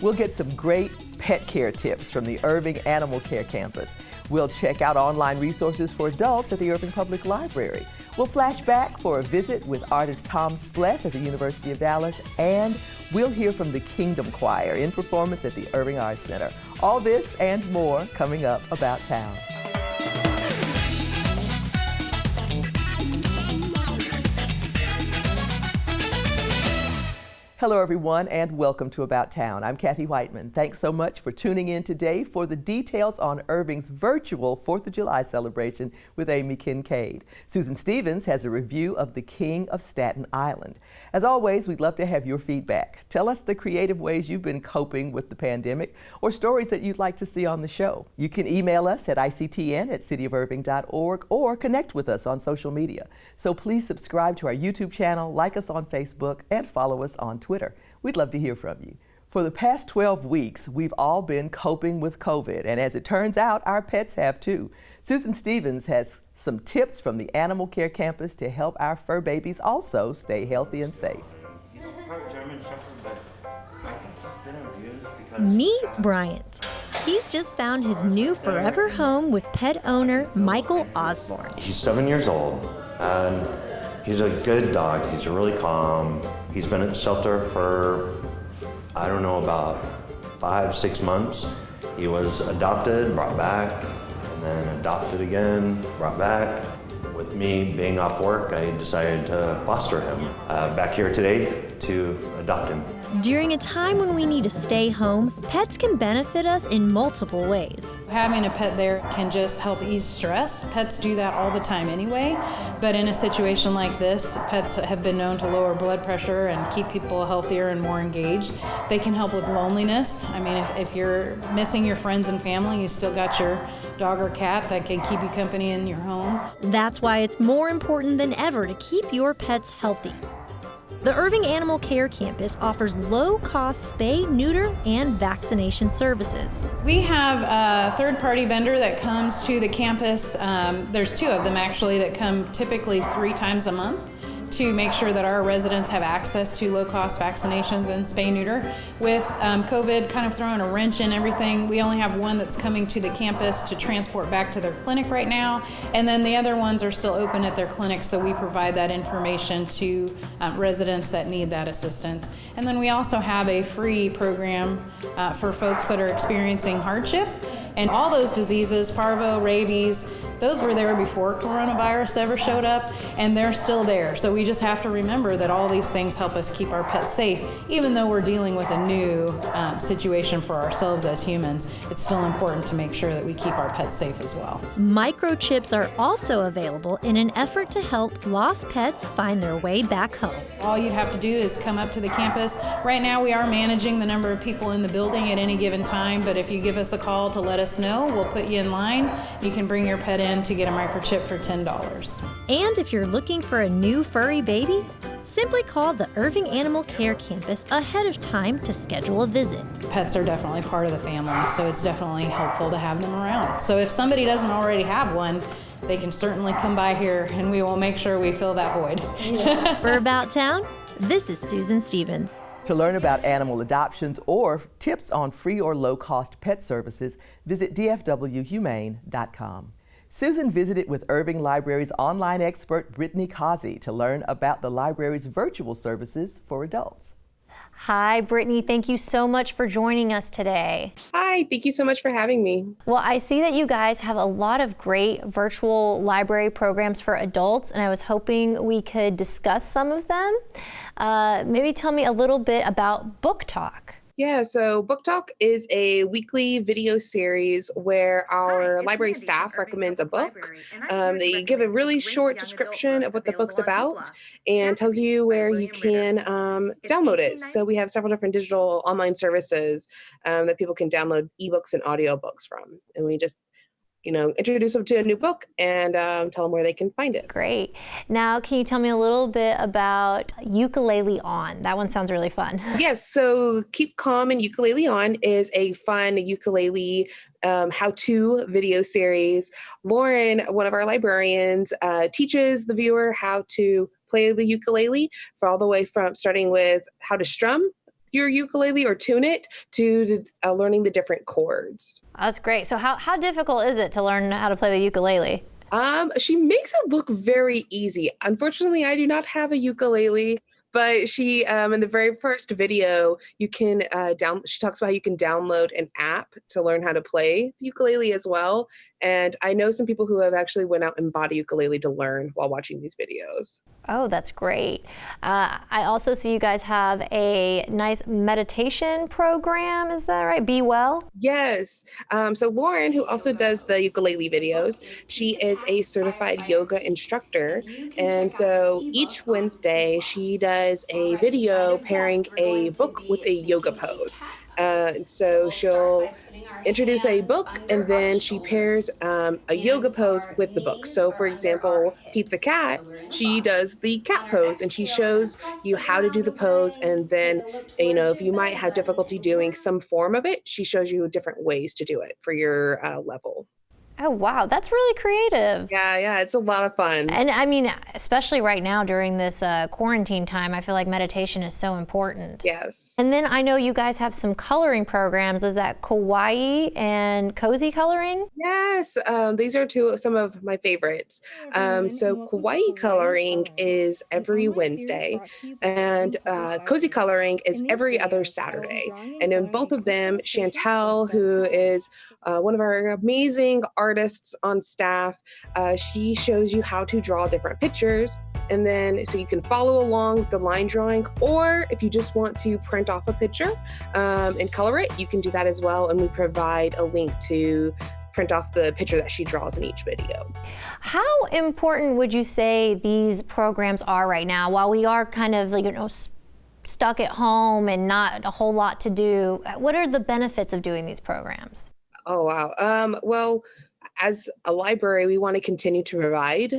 We'll get some great pet care tips from the Irving Animal Care Campus. We'll check out online resources for adults at the Irving Public Library. We'll flash back for a visit with artist Towne Splith at the University of Dallas, and we'll hear from the Kingdom Choir in performance at the Irving Arts Center. All this and more coming up About Town. Hello everyone and welcome to About Town. I'm Kathy Whiteman. Thanks so much for tuning in today for the details on Irving's virtual 4th of July celebration with Amy Kincaid. Susan Stevens has a review of the King of Staten Island. As always, we'd love to have your feedback. Tell us the creative ways you've been coping with the pandemic or stories that you'd like to see on the show. You can email us at ictn@cityofirving.org or connect with us on social media. So please subscribe to our YouTube channel, like us on Facebook, and follow us on Twitter. We'd love to hear from you. For the past 12 weeks, we've all been coping with COVID, and as it turns out, our pets have too. Susan Stevens has some tips from the Animal Care Campus to help our fur babies also stay healthy and safe. Meet Bryant. He's just found his new forever home with pet owner Michael Osborne. He's 7 years old, and he's a good dog. He's really calm. He's been at the shelter for, I don't know, about 5-6 months. He was adopted, brought back, and then adopted again, brought back. With me being off work, I decided to foster him back here today to adopt him. During a time when we need to stay home, pets can benefit us in multiple ways. Having a pet there can just help ease stress. Pets do that all the time anyway, but in a situation like this, pets have been known to lower blood pressure and keep people healthier and more engaged. They can help with loneliness. I mean, if you're missing your friends and family, you still got your dog or cat that can keep you company in your home. That's why it's more important than ever to keep your pets healthy. The Irving Animal Care Campus offers low-cost spay, neuter, and vaccination services. We have a third-party vendor that comes to the campus. There's 2 of them actually that come typically 3 times a month to make sure that our residents have access to low-cost vaccinations and spay-neuter. With COVID kind of throwing a wrench in everything, we only have one that's coming to the campus to transport back to their clinic right now, and then the other ones are still open at their clinics, so we provide that information to residents that need that assistance. And then we also have a free program for folks that are experiencing hardship. And all those diseases, parvo, rabies, those were there before coronavirus ever showed up, and they're still there. So we just have to remember that all these things help us keep our pets safe. Even though we're dealing with a new situation for ourselves as humans, it's still important to make sure that we keep our pets safe as well. Microchips are also available in an effort to help lost pets find their way back home. All you'd have to do is come up to the campus. Right now we are managing the number of people in the building at any given time, but if you give us a call to let us know, we'll put you in line. You can bring your pet in to get a microchip for $10. And if you're looking for a new furry baby, simply call the Irving Animal Care Campus ahead of time to schedule a visit. Pets are definitely part of the family, so it's definitely helpful to have them around. So if somebody doesn't already have one, they can certainly come by here and we will make sure we fill that void. For About Town, this is Susan Stevens. To learn about animal adoptions or tips on free or low-cost pet services, visit dfwhumane.com. Susan visited with Irving Library's online expert Brittany Causey to learn about the library's virtual services for adults. Hi, Brittany. Thank you so much for joining us today. Hi, thank you so much for having me. Well, I see that you guys have a lot of great virtual library programs for adults, and I was hoping we could discuss some of them. Maybe tell me a little bit about Book Talk. Yeah, so Book Talk is a weekly video series where our library staff recommends a book. They give a really short description of what the book's about and tells you where you can download it. So we have several different digital online services that people can download ebooks and audiobooks from. And we just introduce them to a new book and tell them where they can find it. Great. Now, can you tell me a little bit about Ukulele On? That one sounds really fun. Yes. So Keep Calm and Ukulele On is a fun ukulele how-to video series. Lauren, one of our librarians, teaches the viewer how to play the ukulele for all the way from starting with how to strum your ukulele or tune it to learning the different chords. That's great. So how difficult is it to learn how to play the ukulele? She makes it look very easy. Unfortunately, I do not have a ukulele, but she, in the very first video, you can she talks about how you can download an app to learn how to play the ukulele as well. And I know some people who have actually went out and bought a ukulele to learn while watching these videos. Oh, that's great. I also see you guys have a nice meditation program. Is that right? Be Well? Yes. So Lauren, who also does the ukulele videos, she is a certified yoga instructor. And so each Wednesday, she does a video pairing a book with a yoga pose. So she'll introduce a book and then she pairs a yoga pose with the book. So for example, Pete the cat, she does the cat pose and she shows you how to do the pose. And then, if you might have difficulty doing some form of it, she shows you different ways to do it for your level. Oh, wow. That's really creative. Yeah, it's a lot of fun. And I mean, especially right now during this quarantine time, I feel like meditation is so important. Yes. And then I know you guys have some coloring programs. Is that kawaii and cozy coloring? Yes, these are some of my favorites. So kawaii coloring is every Wednesday, and cozy coloring is every other Saturday. And in both of them, Chantel, who is one of our amazing artists on staff, she shows you how to draw different pictures. And then so you can follow along with the line drawing, or if you just want to print off a picture and color it, you can do that as well. And we provide a link to print off the picture that she draws in each video. How important would you say these programs are right now while we are kind of stuck at home and not a whole lot to do? What are the benefits of doing these programs? Oh, wow. Well, as a library, we want to continue to provide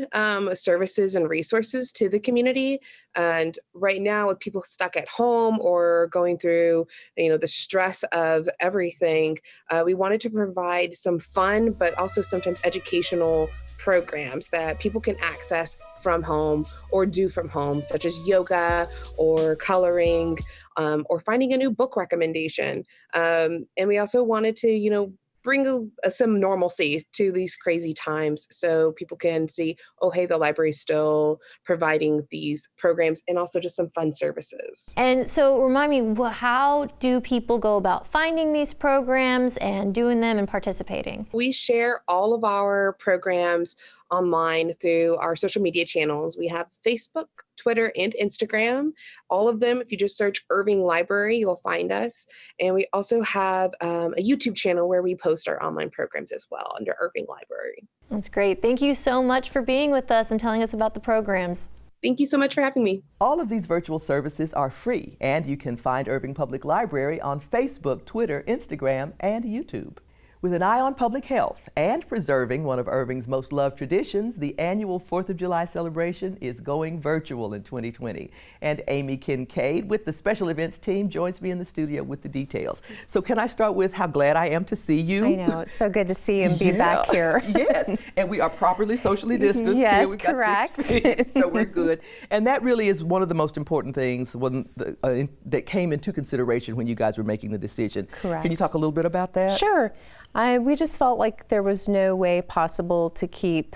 services and resources to the community. And right now, with people stuck at home or going through, the stress of everything, we wanted to provide some fun, but also sometimes educational programs that people can access from home or do from home, such as yoga or coloring or finding a new book recommendation. And we also wanted to, bring some normalcy to these crazy times so people can see, oh, hey, the library's still providing these programs and also just some fun services. And so remind me, how do people go about finding these programs and doing them and participating? We share all of our programs online through our social media channels. We have Facebook, Twitter, and Instagram. All of them, if you just search Irving Library, you'll find us. And we also have a YouTube channel where we post our online programs as well under Irving Library. That's great. Thank you so much for being with us and telling us about the programs. Thank you so much for having me. All of these virtual services are free, and you can find Irving Public Library on Facebook, Twitter, Instagram, and YouTube. With an eye on public health and preserving one of Irving's most loved traditions, the annual 4th of July celebration is going virtual in 2020. And Amy Kincaid with the special events team joins me in the studio with the details. So can I start with how glad I am to see you? I know, it's so good to see you and be back here. Yes, and we are properly socially distanced yes, here. We've correct. got 6 feet, so we're good. And that really is one of the most important things that came into consideration when you guys were making the decision. Correct. Can you talk a little bit about that? Sure. We just felt like there was no way possible to keep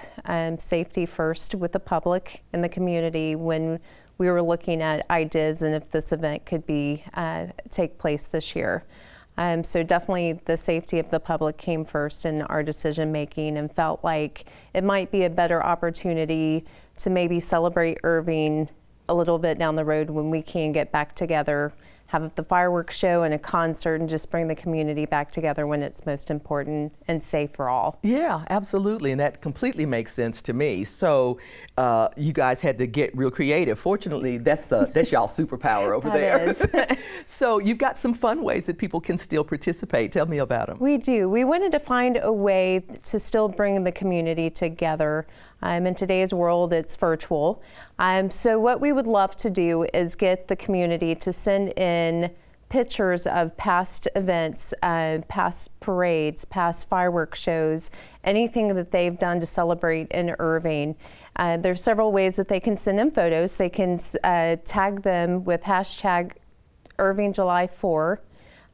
safety first with the public and the community when we were looking at ideas and if this event could take place this year. So definitely the safety of the public came first in our decision making, and felt like it might be a better opportunity to maybe celebrate Irving a little bit down the road when we can get back together, have the fireworks show and a concert, and just bring the community back together when it's most important and safe for all. Yeah, absolutely, and that completely makes sense to me. So you guys had to get real creative. Fortunately, that's y'all's superpower over there. Is. So you've got some fun ways that people can still participate. Tell me about them. We do. We wanted to find a way to still bring the community together. In today's world, it's virtual. So what we would love to do is get the community to send in pictures of past events, past parades, past fireworks shows, anything that they've done to celebrate in Irving. There's several ways that they can send in photos. They can tag them with hashtag Irving July 4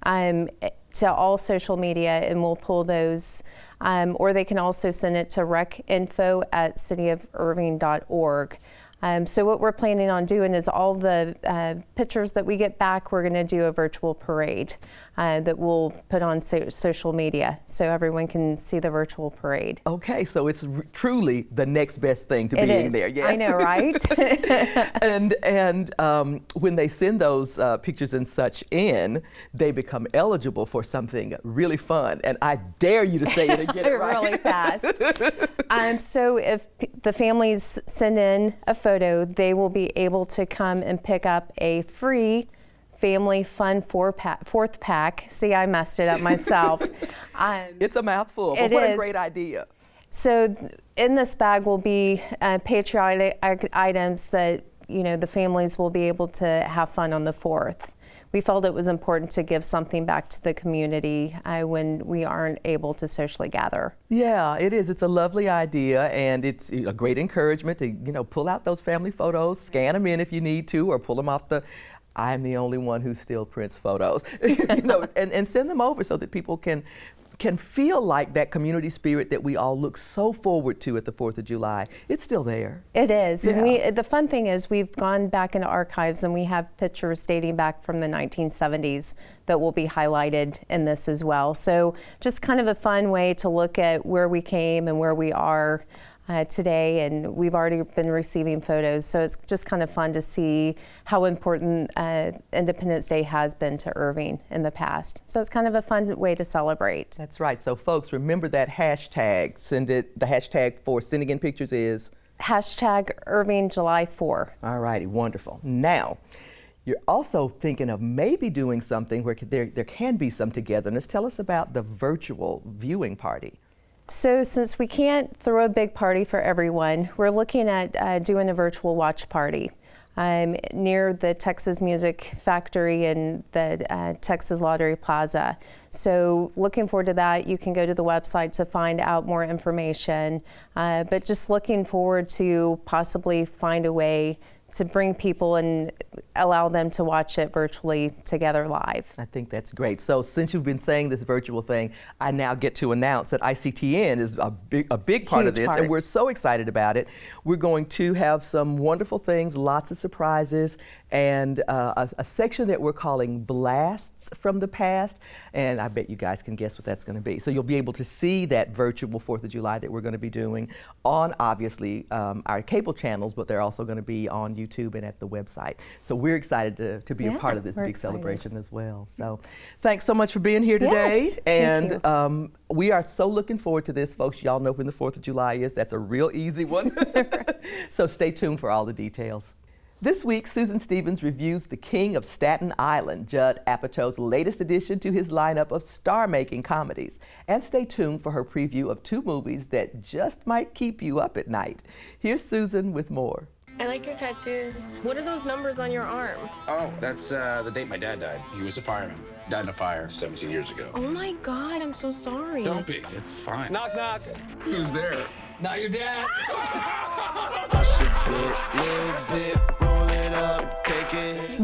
to all social media, and we'll pull those. Or they can also send it to recinfo@cityofirving.org. So what we're planning on doing is all the pictures that we get back, we're going to do a virtual parade that we'll put on social media so everyone can see the virtual parade. Okay, so it's truly the next best thing to being there. Yes, I know, right? and when they send those pictures and such in, they become eligible for something really fun. And I dare you to say it and get it right. Really fast. So if the families send in a photo, they will be able to come and pick up a free family fun fourth pack. See, I messed it up myself. It's a mouthful, but what a great idea. So in this bag will be patriotic items that, you know, the families will be able to have fun on the 4th. We felt it was important to give something back to the community when we aren't able to socially gather. Yeah, it is. It's a lovely idea, and it's a great encouragement to, you know, pull out those family photos, scan them in if you need to, or pull them off the I'm the only one who still prints photos, you know, and send them over so that people can feel like that community spirit that we all look so forward to at the 4th of July. It's still there. It is. Yeah. And the fun thing is we've gone back into archives and we have pictures dating back from the 1970s that will be highlighted in this as well. So just kind of a fun way to look at where we came and where we are today, and we've already been receiving photos, so it's just kind of fun to see how important Independence Day has been to Irving in the past. So it's kind of a fun way to celebrate. That's right. So folks, remember that hashtag. The hashtag for sending in pictures is? Hashtag Irving July 4. All righty, wonderful. Now, you're also thinking of maybe doing something where there can be some togetherness. Tell us about the virtual viewing party. So since we can't throw a big party for everyone, we're looking at doing a virtual watch party near the Texas Music Factory and the Texas Lottery Plaza. So looking forward to that. You can go to the website to find out more information, but just looking forward to possibly find a way to bring people and allow them to watch it virtually together live. I think that's great. So since you've been saying this virtual thing, I now get to announce that ICTN is a big part of this, and we're so excited about it. We're going to have some wonderful things, lots of surprises, and a section that we're calling Blasts from the Past, and I bet you guys can guess what that's going to be. So you'll be able to see that virtual 4th of July that we're going to be doing on, obviously, our cable channels, but they're also going to be on YouTube and at the website. So we're excited to be a part of this big celebration as well. So thanks so much for being here today. Yes, and we are so looking forward to this, folks. Y'all know when the 4th of July is. That's a real easy one. So stay tuned for all the details. This week, Susan Stevens reviews The King of Staten Island, Judd Apatow's latest addition to his lineup of star-making comedies. And stay tuned for her preview of 2 movies that just might keep you up at night. Here's Susan with more. I like your tattoos. What are those numbers on your arm? Oh, that's the date my dad died. He was a fireman. Died in a fire 17 years ago. Oh my God, I'm so sorry. Don't be, it's fine. Knock, knock. Who's there? Not your dad.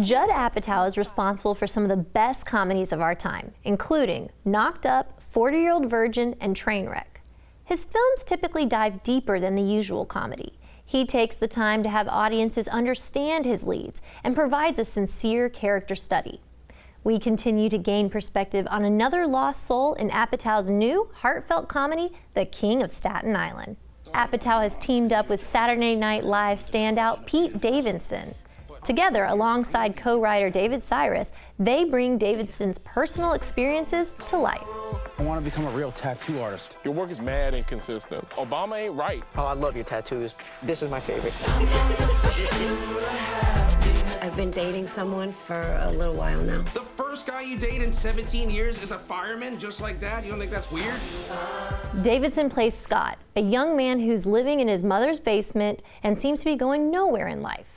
Judd Apatow is responsible for some of the best comedies of our time, including Knocked Up, 40-Year-Old Virgin, and Trainwreck. His films typically dive deeper than the usual comedy. He takes the time to have audiences understand his leads and provides a sincere character study. We continue to gain perspective on another lost soul in Apatow's new, heartfelt comedy, The King of Staten Island. Apatow has teamed up with Saturday Night Live standout Pete Davidson. Together, alongside co-writer David Cyrus, they bring Davidson's personal experiences to life. I want to become a real tattoo artist. Your work is mad inconsistent. Obama ain't right. Oh, I love your tattoos. This is my favorite. I've been dating someone for a little while now. The first guy you date in 17 years is a fireman, just like that? You don't think that's weird? Davidson plays Scott, a young man who's living in his mother's basement and seems to be going nowhere in life.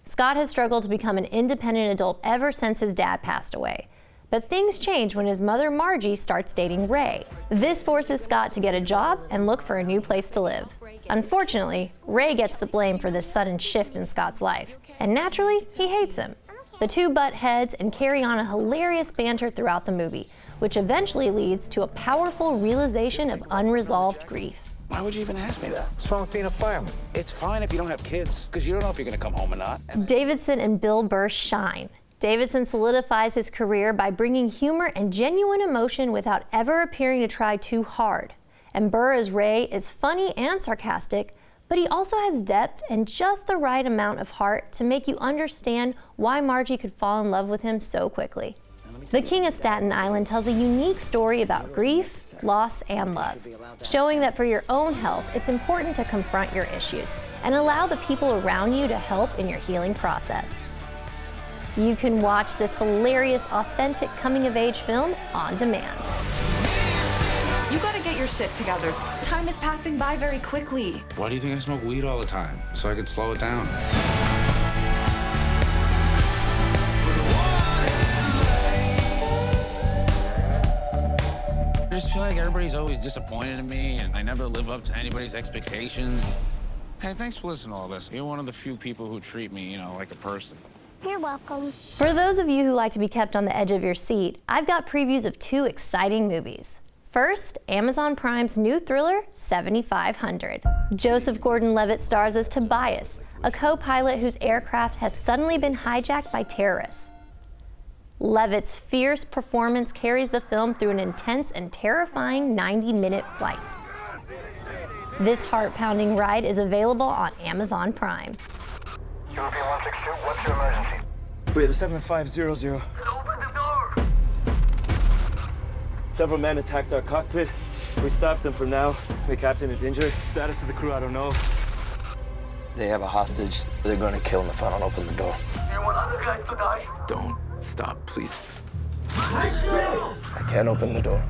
Scott has struggled to become an independent adult ever since his dad passed away. But things change when his mother, Margie, starts dating Ray. This forces Scott to get a job and look for a new place to live. Unfortunately, Ray gets the blame for this sudden shift in Scott's life, and naturally, he hates him. The two butt heads and carry on a hilarious banter throughout the movie, which eventually leads to a powerful realization of unresolved grief. Why would you even ask me that? What's wrong with being a fireman? It's fine if you don't have kids, because you don't know if you're going to come home or not. Davidson and Bill Burr shine. Davidson solidifies his career by bringing humor and genuine emotion without ever appearing to try too hard. And Burr as Ray is funny and sarcastic, but he also has depth and just the right amount of heart to make you understand why Margie could fall in love with him so quickly. The King of Staten Island tells a unique story about grief, loss, and love, showing that for your own health, it's important to confront your issues and allow the people around you to help in your healing process. You can watch this hilarious, authentic coming-of-age film on demand. You gotta get your shit together. Time is passing by very quickly. Why do you think I smoke weed all the time? So I can slow it down. I just feel like everybody's always disappointed in me, and I never live up to anybody's expectations. Hey, thanks for listening to all this. You're one of the few people who treat me, like a person. You're welcome. For those of you who like to be kept on the edge of your seat, I've got previews of two exciting movies. First, Amazon Prime's new thriller, 7500. Joseph Gordon-Levitt stars as Tobias, a co-pilot whose aircraft has suddenly been hijacked by terrorists. Levitt's fierce performance carries the film through an intense and terrifying 90-minute flight. This heart-pounding ride is available on Amazon Prime. European 162, what's your emergency? We have a 7500. Open the door! Several men attacked our cockpit. We stopped them for now. The captain is injured. Status of the crew, I don't know. They have a hostage. They're going to kill him if I don't open the door. You want other guys to die? Don't stop, please. I can't open the door.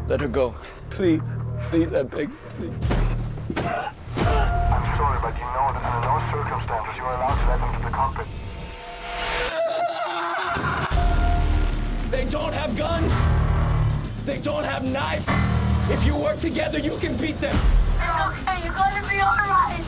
Let her go. Please. Please, I beg. Please. I'm sorry, but you know that under no circumstances you are allowed to let them to the cockpit. They don't have guns. They don't have knives. If you work together, you can beat them. It's okay, you're going to be all right.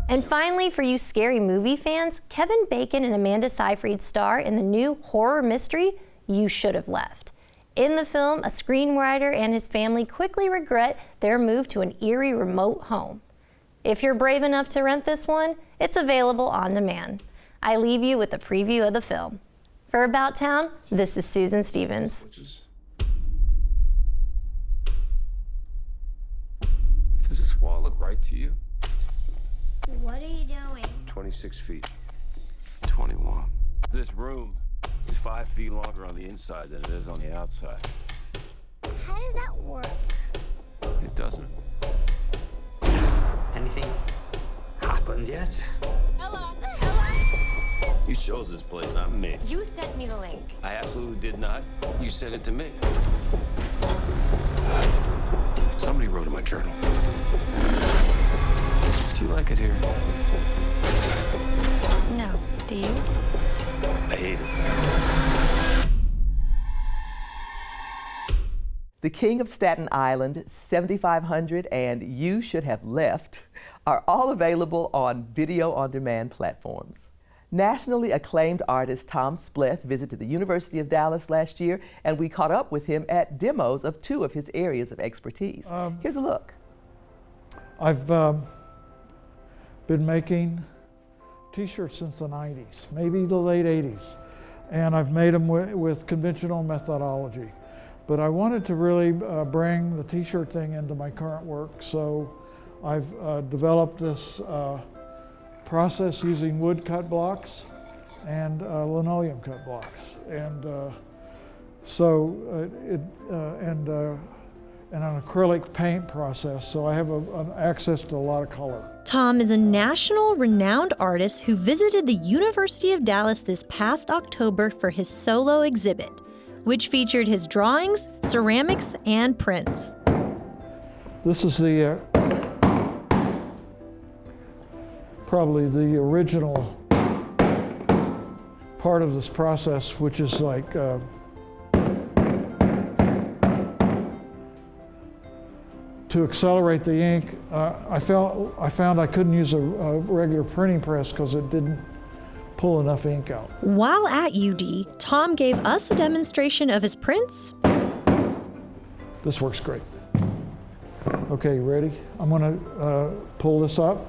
And finally, for you scary movie fans, Kevin Bacon and Amanda Seyfried star in the new horror mystery, You Should Have Left. In the film, a screenwriter and his family quickly regret their move to an eerie remote home. If you're brave enough to rent this one, it's available on demand. I leave you with a preview of the film. For About Town, this is Susan Stevens. Does this wall look right to you? What are you doing? 26 feet. 21. This room is 5 feet longer on the inside than it is on the outside. How does that work? It doesn't. Anything happened yet? Hello. You chose this place, not me. You sent me the link. I absolutely did not. You sent it to me. Somebody wrote in my journal. Do you like it here? No. Do you? I hate it. The King of Staten Island, 7500, and You Should Have Left are all available on video-on-demand platforms. Nationally acclaimed artist Tom Splith visited the University of Dallas last year, and we caught up with him at demos of two of his areas of expertise. Here's a look. I've been making t-shirts since the 90s, maybe the late 80s, and I've made them with conventional methodology. But I wanted to really bring the t-shirt thing into my current work, so I've developed this process using wood cut blocks and linoleum cut blocks, and and an acrylic paint process, so I have access to a lot of color. Tom is a national renowned artist who visited the University of Dallas this past October for his solo exhibit, which featured his drawings, ceramics, and prints. This is the probably the original part of this process, which is like to accelerate the ink, I found I couldn't use a regular printing press because it didn't pull enough ink out. While at UD, Tom gave us a demonstration of his prints. This works great. Okay, ready? I'm going to pull this up.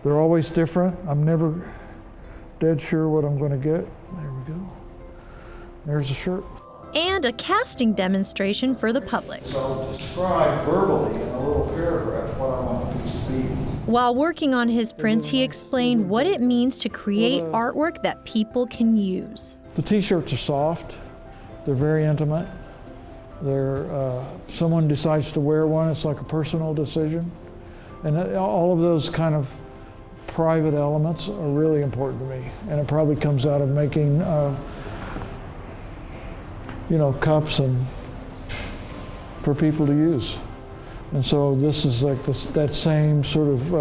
They're always different. I'm never dead sure what I'm going to get. There we go. There's the shirt. And a casting demonstration for the public. So I'll describe verbally in a little paragraph what I want these to be. While working on his prints, he explained what it means to create artwork that people can use. The t-shirts are soft. They're very intimate. They're, someone decides to wear one, it's like a personal decision. And all of those kind of private elements are really important to me. And it probably comes out of making, cups and for people to use. And so this is like that same sort of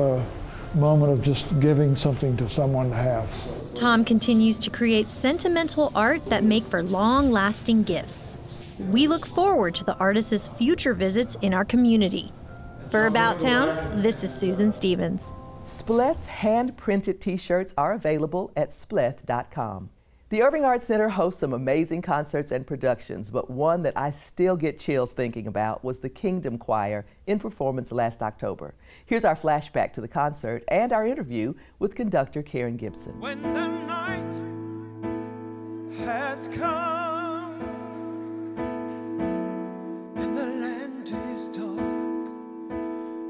moment of just giving something to someone to have. Tom continues to create sentimental art that make for long-lasting gifts. We look forward to the artist's future visits in our community. For About Town, this is Susan Stevens. Splith's hand-printed t-shirts are available at splith.com. The Irving Arts Center hosts some amazing concerts and productions, but one that I still get chills thinking about was the Kingdom Choir in performance last October. Here's our flashback to the concert and our interview with conductor Karen Gibson. When the night has come and the land is dark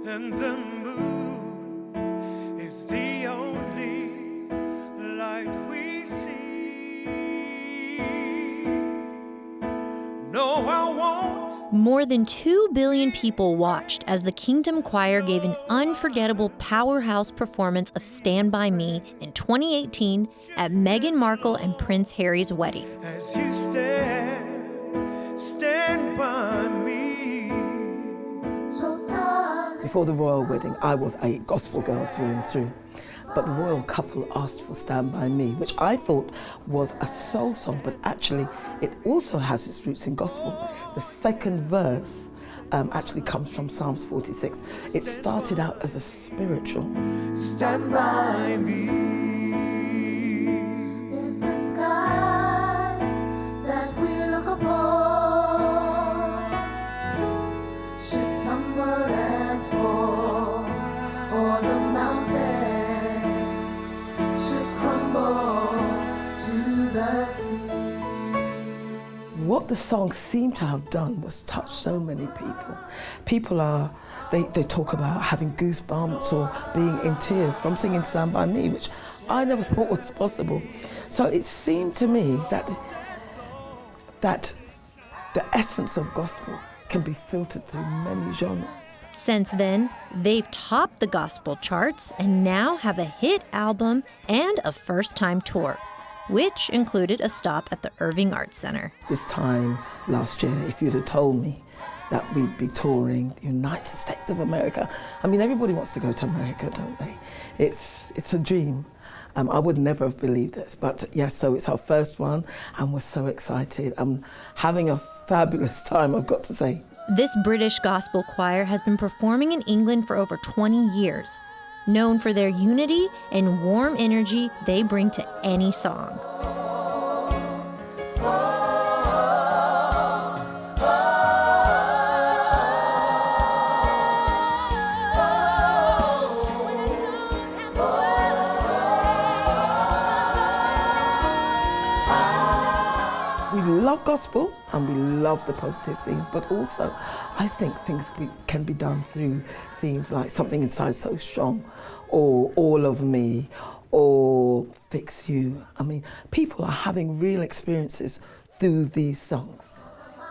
and the moon is the only light we see. No, I won't. More than 2 billion people watched as the Kingdom Choir gave an unforgettable powerhouse performance of Stand By Me in 2018 at Meghan Markle and Prince Harry's wedding. As you stand by me. Before the royal wedding, I was a gospel girl through and through. But the royal couple asked for Stand By Me, which I thought was a soul song, but actually it also has its roots in gospel. The second verse actually comes from Psalms 46. It started out as a spiritual. Stand by me. If the sky that we look upon should tumble and fall, or the mountains should crumble to the sea. What the song seemed to have done was touch so many people. People they talk about having goosebumps or being in tears from singing Stand By Me, which I never thought was possible. So it seemed to me that the essence of gospel can be filtered through many genres. Since then, they've topped the gospel charts and now have a hit album and a first-time tour, which included a stop at the Irving Arts Center. This time last year, if you'd have told me that we'd be touring the United States of America, I mean, everybody wants to go to America, don't they? It's a dream. I would never have believed this, but yes, so it's our first one, and we're so excited. I'm having a fabulous time, I've got to say. This British gospel choir has been performing in England for over 20 years, known for their unity and warm energy they bring to any song. We love gospel and we love the positive things, but also I think things can be done through themes like Something Inside So Strong, or All of Me, or Fix You. I mean, people are having real experiences through these songs.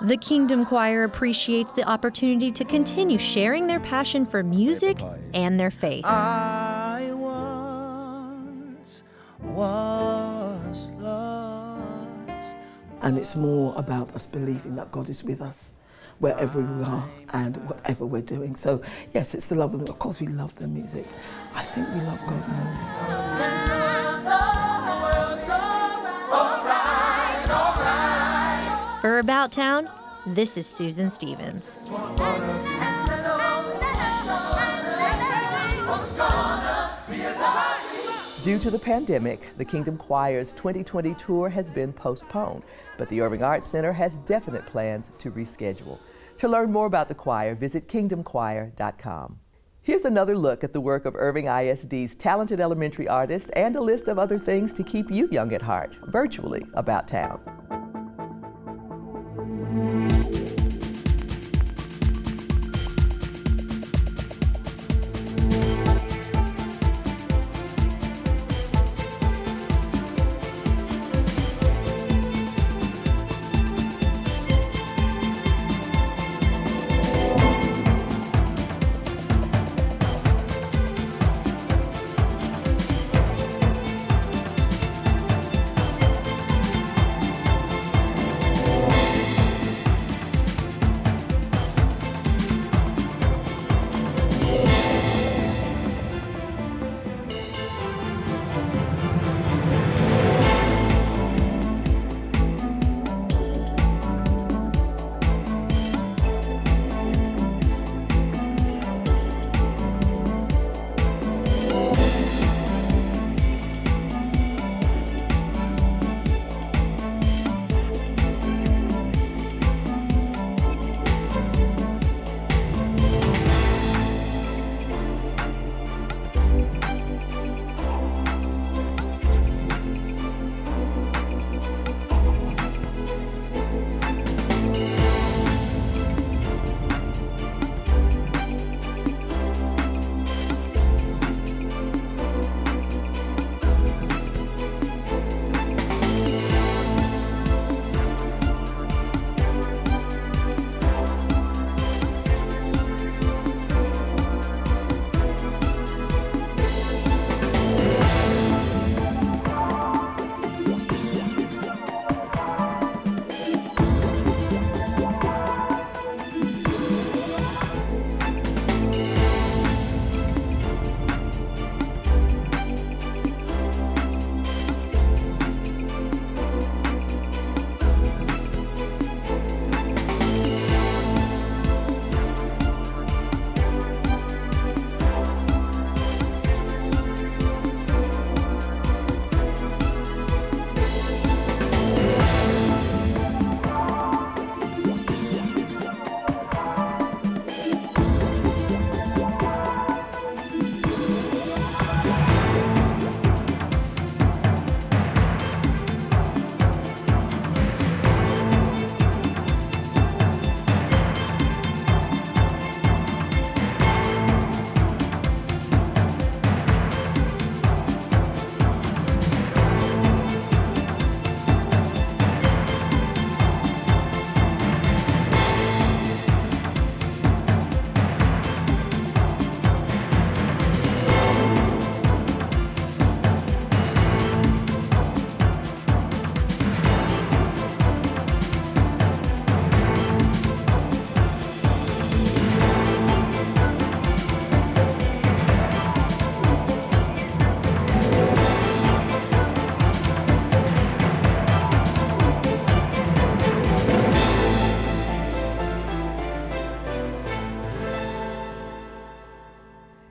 The Kingdom Choir appreciates the opportunity to continue sharing their passion for music and their faith. I once was lost. And it's more about us believing that God is with us wherever we are and whatever we're doing. So yes, it's the love of them. Of course we love their music. I think we love God more. For About Town, This is Susan Stevens. Due to the pandemic, the Kingdom Choir's 2020 tour has been postponed, but the Irving Arts Center has definite plans to reschedule. To learn more about the choir, visit kingdomchoir.com. Here's another look at the work of Irving ISD's talented elementary artists and a list of other things to keep you young at heart, virtually about town.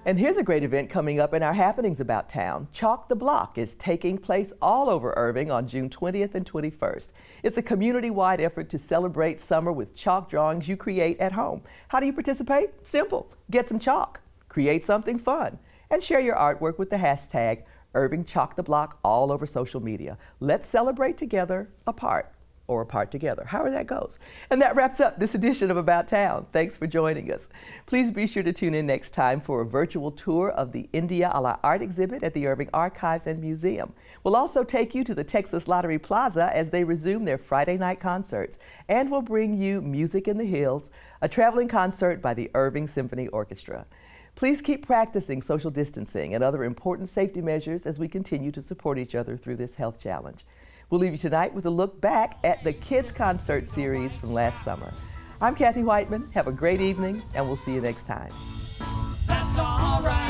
And here's a great event coming up in our Happenings About Town. Chalk the Block is taking place all over Irving on June 20th and 21st. It's a community-wide effort to celebrate summer with chalk drawings you create at home. How do you participate? Simple. Get some chalk, create something fun, and share your artwork with the hashtag Irving Chalk the Block all over social media. Let's celebrate together, apart, or apart together, however that goes. And that wraps up this edition of About Town. Thanks for joining us. Please be sure to tune in next time for a virtual tour of the India a la Art exhibit at the Irving Archives and Museum. We'll also take you to the Texas Lottery Plaza as they resume their Friday night concerts. And we'll bring you Music in the Hills, a traveling concert by the Irving Symphony Orchestra. Please keep practicing social distancing and other important safety measures as we continue to support each other through this health challenge. We'll leave you tonight with a look back at the Kids Concert series from last summer. I'm Kathy Whiteman. Have a great evening, and we'll see you next time. That's all right.